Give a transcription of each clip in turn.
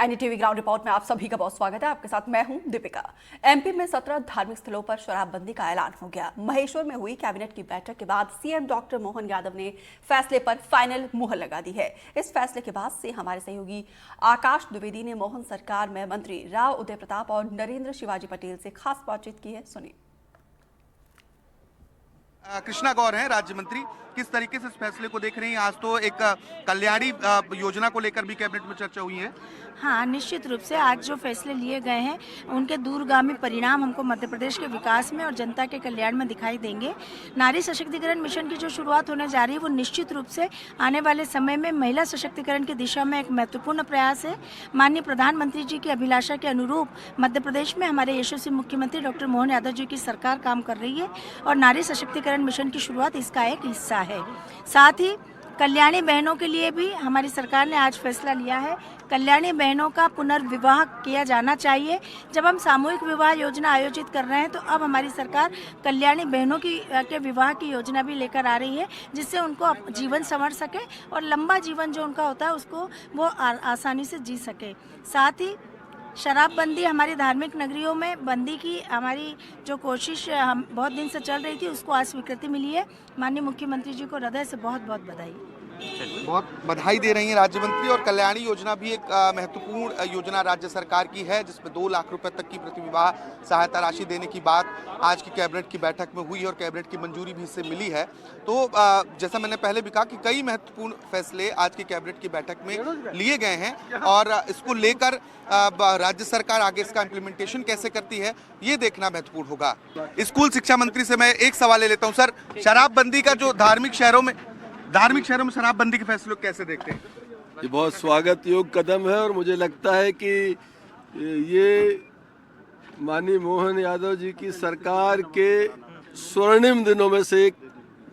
NDTV ground report में आप सभी का बहुत स्वागत है। आपके साथ मैं हूं दीपिका। एमपी में 17 धार्मिक स्थलों पर शराबबंदी का ऐलान हो गया। महेश्वर में हुई कैबिनेट की बैठक के बाद सीएम डॉक्टर मोहन यादव ने फैसले पर फाइनल मुहर लगा दी है। इस फैसले के बाद से हमारे सहयोगी आकाश द्विवेदी ने मोहन सरकार में मंत्री राव उदय प्रताप और नरेंद्र शिवाजी पटेल से खास बातचीत की है। सुनिए। कृष्णा गौर हैं राज्य मंत्री, किस तरीके से इस फैसले को देख रही हैं? आज तो एक कल्याणी योजना को लेकर भी कैबिनेट में चर्चा हुई है। हाँ, निश्चित रूप से आज जो फैसले लिए गए हैं उनके दूरगामी परिणाम हमको मध्य प्रदेश के विकास में और जनता के कल्याण में दिखाई देंगे। नारी सशक्तिकरण मिशन की जो शुरुआत होने जा रही है वो निश्चित रूप से आने वाले समय में महिला सशक्तिकरण की दिशा में एक महत्वपूर्ण प्रयास है। माननीय प्रधानमंत्री जी की अभिलाषा के अनुरूप मध्य प्रदेश में हमारे यशस्वी मुख्यमंत्री डॉक्टर मोहन यादव जी की सरकार काम कर रही है और नारी सशक्तिकरण मिशन की शुरुआत इसका एक हिस्सा है। साथ ही कल्याणी बहनों के लिए भी हमारी सरकार ने आज फैसला लिया है। कल्याणी बहनों का पुनर्विवाह किया जाना चाहिए। जब हम सामूहिक विवाह योजना आयोजित कर रहे हैं तो अब हमारी सरकार कल्याणी बहनों के विवाह की योजना भी लेकर आ रही है, जिससे उनको जीवन संवर सके और लंबा जीवन जो उनका होता है उसको वो आसानी से जी सके। साथ ही शराबबंदी हमारी धार्मिक नगरियों में बंदी की हमारी जो कोशिश हम बहुत दिन से चल रही थी उसको आज स्वीकृति मिली है। माननीय मुख्यमंत्री जी को हृदय से बहुत बहुत बधाई। बहुत बधाई दे रही हैं राज्य मंत्री। और कल्याणी योजना भी एक महत्वपूर्ण योजना राज्य सरकार की है, जिसमें 2 लाख रुपए तक की प्रतिविवाह सहायता राशि देने की बात आज की कैबिनेट की बैठक में हुई और कैबिनेट की मंजूरी भी इससे मिली है। तो जैसा मैंने पहले भी कहा कि कई महत्वपूर्ण फैसले आज की कैबिनेट की बैठक में लिए गए हैं और इसको लेकर राज्य सरकार आगे इसका इम्प्लीमेंटेशन कैसे करती है ये देखना महत्वपूर्ण होगा। स्कूल शिक्षा मंत्री से मैं एक सवाल ले लेता हूँ। सर, शराबबंदी का जो धार्मिक शहरों में शराबबंदी के फैसले कैसे देखते हैं? ये बहुत स्वागत योग्य कदम है और मुझे लगता है कि ये माननीय मोहन यादव जी की सरकार के स्वर्णिम दिनों में से एक,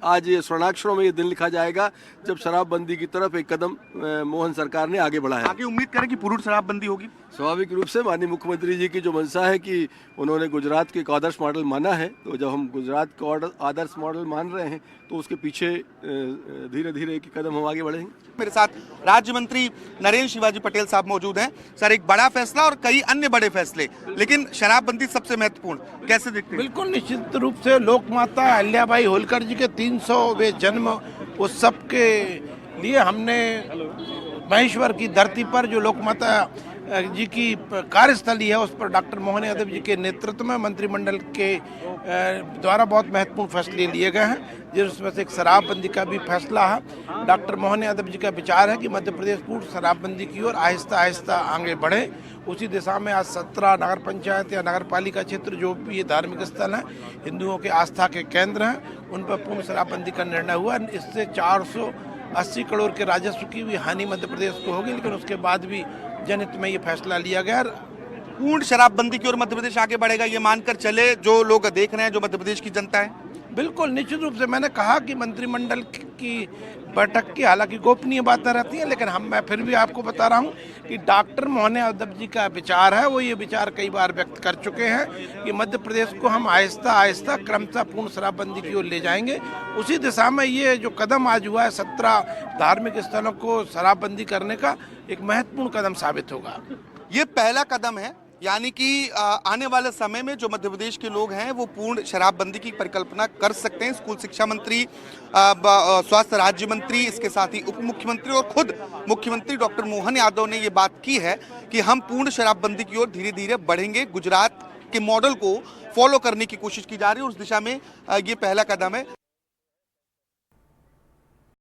आज ये स्वर्णाक्षरों में ये दिन लिखा जाएगा जब शराबबंदी की तरफ एक कदम मोहन सरकार ने आगे बढ़ाया है। आगे उम्मीद करें कि पूर्ण शराबबंदी होगी। स्वाभाविक रूप से माननीय मुख्यमंत्री जी की जो मंशा है कि उन्होंने गुजरात के एक आदर्श मॉडल माना है, तो जब हम गुजरात को आदर्श मॉडल मान रहे हैं तो उसके पीछे धीरे धीरे एक कदम हम आगे बढ़ेंगे। मेरे साथ राज्य मंत्री नरेंद्र शिवाजी पटेल साहब मौजूद हैं। सर, एक बड़ा फैसला और कई अन्य बड़े फैसले, लेकिन शराबबंदी सबसे महत्वपूर्ण, कैसे देखते हैं? बिल्कुल निश्चित रूप से लोकमाता अहिल्याबाई होलकर जी के 300वें जन्म उत्सव के लिए हमने महेश्वर की धरती पर जो लोकमाता जी की कार्यस्थली है उस पर डॉक्टर मोहन यादव जी के नेतृत्व में मंत्रिमंडल के द्वारा बहुत महत्वपूर्ण फैसले लिए गए हैं, जिसमें से एक शराबबंदी का भी फैसला है। डॉक्टर मोहन यादव जी का विचार है कि मध्य प्रदेश पूर्ण शराबबंदी की ओर आहिस्ता आहिस्ता आगे बढ़े। उसी दिशा में आज 17 नगर पंचायत या नगर पालिका क्षेत्र जो भी ये धार्मिक स्थल हैं, हिंदुओं के आस्था के केंद्र हैं, उन पर पूर्ण शराबबंदी का निर्णय हुआ। इससे 480 करोड़ के राजस्व की भी हानि मध्य प्रदेश को होगी, लेकिन उसके बाद भी जनहित में ये फैसला लिया गया। पूर्ण शराबबंदी की ओर मध्य प्रदेश आगे बढ़ेगा ये मानकर चले जो लोग देख रहे हैं, जो मध्य प्रदेश की जनता है? बिल्कुल निश्चित रूप से। मैंने कहा कि मंत्रिमंडल की बैठक की हालांकि गोपनीय बातें रहती हैं, लेकिन मैं फिर भी आपको बता रहा हूं कि डॉक्टर मोहन यादव जी का विचार है, वो ये विचार कई बार व्यक्त कर चुके हैं कि मध्य प्रदेश को हम आहिस्ता आहिस्ता क्रमशः पूर्ण शराबबंदी की ओर ले जाएंगे। उसी दिशा में ये जो कदम आज हुआ है 17 धार्मिक स्थलों को शराबबंदी करने का, एक महत्वपूर्ण कदम साबित होगा। ये पहला कदम है, यानी कि आने वाले समय में जो मध्य प्रदेश के लोग हैं वो पूर्ण शराबबंदी की परिकल्पना कर सकते हैं। स्कूल शिक्षा मंत्री, स्वास्थ्य राज्य मंत्री, इसके साथ ही उप मुख्यमंत्री और खुद मुख्यमंत्री डॉक्टर मोहन यादव ने ये बात की है कि हम पूर्ण शराबबंदी की ओर धीरे धीरे बढ़ेंगे। गुजरात के मॉडल को फॉलो करने की कोशिश की जा रही है, उस दिशा में ये पहला कदम है।